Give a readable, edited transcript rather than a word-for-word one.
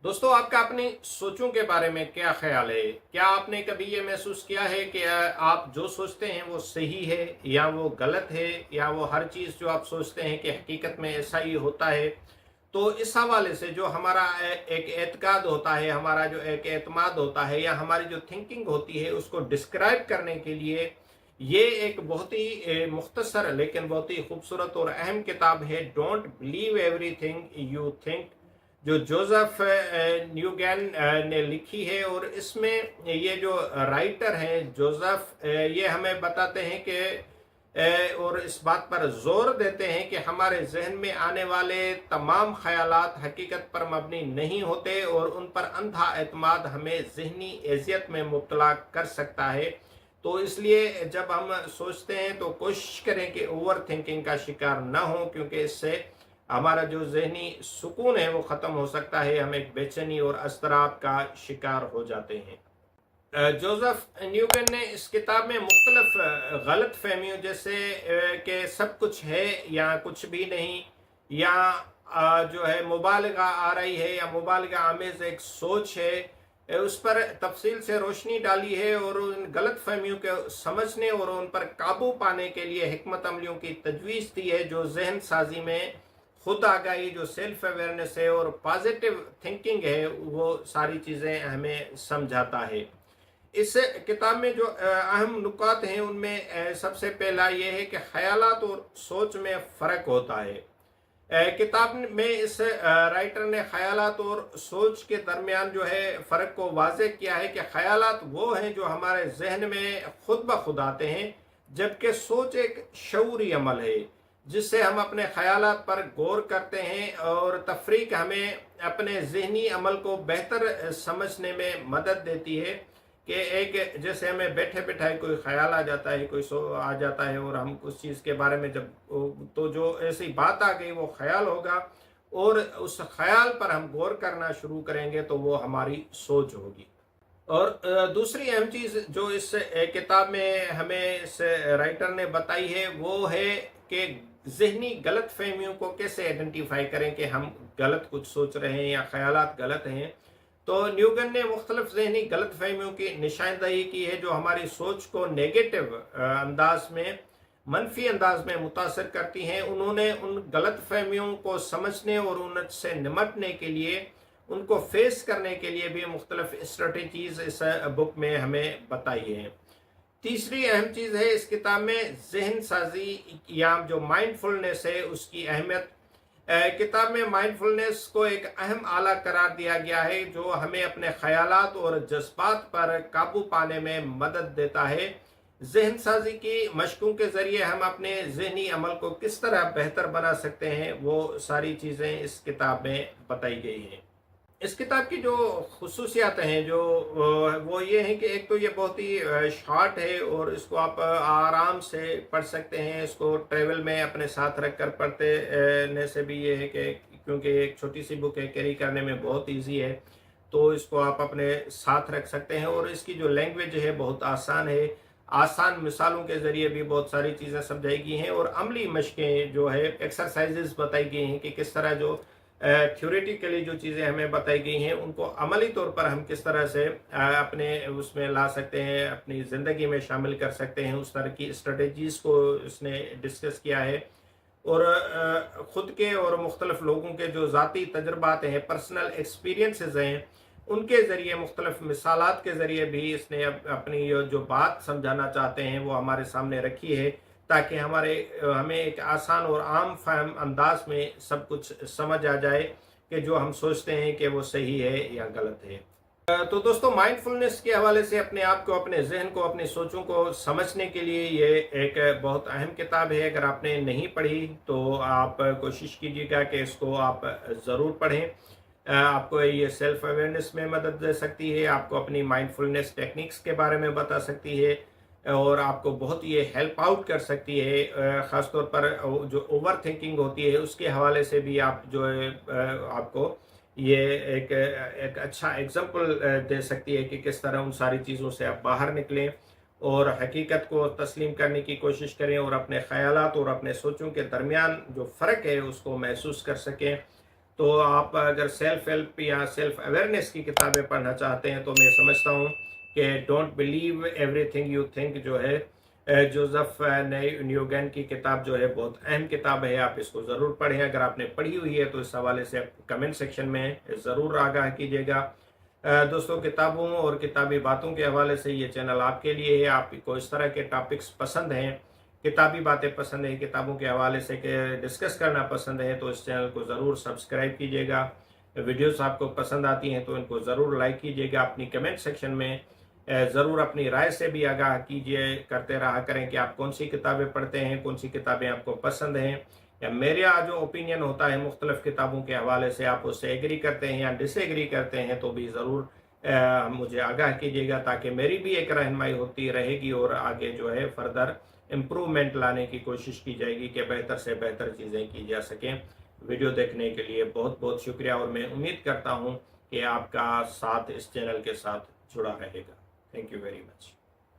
दोस्तों, आपका अपनी सोचों के बारे में क्या ख्याल है? क्या आपने कभी ये महसूस किया है कि आप जो सोचते हैं वो सही है या वो गलत है, या वो हर चीज़ जो आप सोचते हैं कि हकीकत में ऐसा ही होता है? तो इस हवाले से जो हमारा एक एतकाद होता है, हमारा जो एक एतमाद होता है, या हमारी जो थिंकिंग होती है, उसको डिस्क्राइब करने के लिए ये एक बहुत ही मुख्तसर लेकिन बहुत ही खूबसूरत और अहम किताब है, don't believe everything you think, जो जोसेफ न्यूगैन ने लिखी है। और इसमें ये जो राइटर हैं जोसेफ, ये हमें बताते हैं कि और इस बात पर जोर देते हैं कि हमारे जहन में आने वाले तमाम ख्यालात हकीकत पर मबनी नहीं होते, और उन पर अंधा एतमाद हमें जहनी एजियत में मुब्तला कर सकता है। तो इसलिए जब हम सोचते हैं तो कोशिश करें कि ओवर थिंकिंग का शिकार न हो, क्योंकि इससे हमारा जो जहनी सुकून है वो ख़त्म हो सकता है, हम एक बेचैनी और अज़तराब का शिकार हो जाते हैं। जोसेफ न्यूगन ने इस किताब में मुख्तलिफ गलत फहमियों, जैसे कि सब कुछ है या कुछ भी नहीं, या जो है मुबालगा आ रही है या मुबालगा आमेज एक सोच है, उस पर तफसील से रोशनी डाली है, और उन गलत फहमियों के समझने और उन पर काबू पाने के लिए हिकमत अमलियों की तजवीज़ दी है, जो जहन साजी में खुद आगाही, जो सेल्फ अवेयरनेस है और पॉजिटिव थिंकिंग है, वो सारी चीज़ें हमें समझाता है। इस किताब में जो अहम नुकात हैं उनमें सबसे पहला ये है कि ख्यालात और सोच में फ़र्क होता है। किताब में इस राइटर ने ख्यालात और सोच के दरमियान जो है फ़र्क को वाज़े किया है कि ख्यालात वो हैं जो हमारे जहन में खुद ब खुद आते हैं, जबकि सोच एक शऊरी अमल है जिससे हम अपने ख्यालात पर गौर करते हैं, और तफरीक हमें अपने जहनी अमल को बेहतर समझने में मदद देती है। कि एक जैसे हमें बैठे बैठाए कोई ख्याल आ जाता है, कोई सो आ जाता है, और हम उस चीज़ के बारे में जब तो जो ऐसी बात आ गई वो ख्याल होगा, और उस ख्याल पर हम गौर करना शुरू करेंगे तो वो हमारी सोच होगी। और दूसरी अहम चीज़ जो इस किताब में हमें इस राइटर ने बताई है वो है कि जहनी गलत फहमियों को कैसे आइडेंटिफाई करें कि हम गलत कुछ सोच रहे हैं या ख्यालात गलत हैं। तो न्यूगन ने मुख्तलिफ जहनी गलत फहमियों की निशानदही की है जो हमारी सोच को नेगेटिव अंदाज में, मनफी अंदाज में मुतासर करती हैं। उन्होंने उन गलत फहमियों को समझने और उनसे निमटने के लिए, उनको फेस करने के लिए भी मुख्तलिफ स्ट्रेटजीज इस बुक में हमें बताई हैं। तीसरी अहम चीज़ है इस किताब में जहन साजी या जो माइंडफुलनेस है उसकी अहमियत। किताब में माइंडफुलनेस को एक अहम आला करार दिया गया है जो हमें अपने ख्यालात और जज्बात पर काबू पाने में मदद देता है। जहन साजी की मशकों के ज़रिए हम अपने जहनी अमल को किस तरह बेहतर बना सकते हैं, वो सारी चीज़ें इस किताब में बताई गई हैं। इस किताब की जो खुसूसियात हैं जो वो ये हैं कि एक तो ये बहुत ही शॉर्ट है, और इसको आप आराम से पढ़ सकते हैं। इसको ट्रैवल में अपने साथ रख कर पढ़ने से भी ये है कि क्योंकि एक छोटी सी बुक है, कैरी करने में बहुत इजी है, तो इसको आप अपने साथ रख सकते हैं। और इसकी जो लैंग्वेज है बहुत आसान है, आसान मिसालों के ज़रिए भी बहुत सारी चीज़ें समझाई गई हैं, और अमली मशकें जो है एक्सरसाइजेज बताई गई हैं कि किस तरह जो थ्योरेटिकली जो चीज़ें हमें बताई गई हैं उनको अमली तौर पर हम किस तरह से अपने उसमें ला सकते हैं, अपनी ज़िंदगी में शामिल कर सकते हैं। उस तरह की स्ट्रेटजीज़ को इसने डिस्कस किया है, और ख़ुद के और मुख्तलिफ लोगों के जो ज़ाती तजर्बात हैं, पर्सनल एक्सपीरियंसेस हैं, उनके ज़रिए मुख्तलिफ मिसालात के ज़रिए भी इसने अपनी जो बात समझाना चाहते हैं वो हमारे सामने रखी है, ताकि हमें एक आसान और आम फहम अंदाज में सब कुछ समझ आ जाए कि जो हम सोचते हैं कि वो सही है या गलत है। तो दोस्तों, माइंडफुलनेस के हवाले से अपने आप को, अपने जहन को, अपनी सोचों को समझने के लिए ये एक बहुत अहम किताब है। अगर आपने नहीं पढ़ी तो आप कोशिश कीजिएगा कि इसको आप ज़रूर पढ़ें। आपको ये सेल्फ अवेयरनेस में मदद दे सकती है, आपको अपनी माइंडफुलनेस टेक्निक्स के बारे में बता सकती है, और आपको बहुत ये हेल्प आउट कर सकती है। ख़ास तौर पर जो ओवर थिंकिंग होती है उसके हवाले से भी आप जो है आपको ये एक अच्छा एग्जांपल दे सकती है कि किस तरह उन सारी चीज़ों से आप बाहर निकलें और हकीकत को तस्लीम करने की कोशिश करें, और अपने ख़यालात और अपने सोचों के दरमियान जो फ़र्क है उसको महसूस कर सकें। تو آپ اگر سیلف ہیلپ یا سیلف اویئرنیس کی کتابیں پڑھنا چاہتے ہیں تو میں سمجھتا ہوں کہ don't believe every thing you think جو ہے جوزف نیوگن کی کتاب جو ہے بہت اہم کتاب ہے، آپ اس کو ضرور پڑھیں۔ اگر آپ نے پڑھی ہوئی ہے تو اس حوالے سے کمنٹ سیکشن میں ضرور آگاہ کیجیے گا۔ دوستوں، کتابوں اور کتابی باتوں کے حوالے سے یہ چینل آپ کے لیے ہے۔ آپ کو اس طرح کے ٹاپکس پسند ہیں، کتابی باتیں پسند ہیں، کتابوں کے حوالے سے ڈسکس کرنا پسند ہے، تو اس چینل کو ضرور سبسکرائب کیجیے گا۔ ویڈیوز آپ کو پسند آتی ہیں تو ان کو ضرور لائک کیجیے گا۔ اپنی کمنٹ سیکشن میں ضرور اپنی رائے سے بھی آگاہ کرتے رہا کریں کہ آپ کون سی کتابیں پڑھتے ہیں، کون سی کتابیں آپ کو پسند ہیں، یا میرا جو اوپینین ہوتا ہے مختلف کتابوں کے حوالے سے آپ اس سے ایگری کرتے ہیں یا ڈس ایگری کرتے ہیں تو بھی ضرور مجھے آگاہ کیجیے گا، تاکہ میری بھی ایک رہنمائی ہوتی رہے گی اور آگے جو ہے فردر امپرومنٹ لانے کی کوشش کی جائے گی کہ بہتر سے بہتر چیزیں کی جا سکیں۔ ویڈیو دیکھنے کے لیے بہت بہت شکریہ، اور میں امید کرتا ہوں کہ آپ کا ساتھ اس چینل کے ساتھ جڑا رہے گا۔ Thank you very much.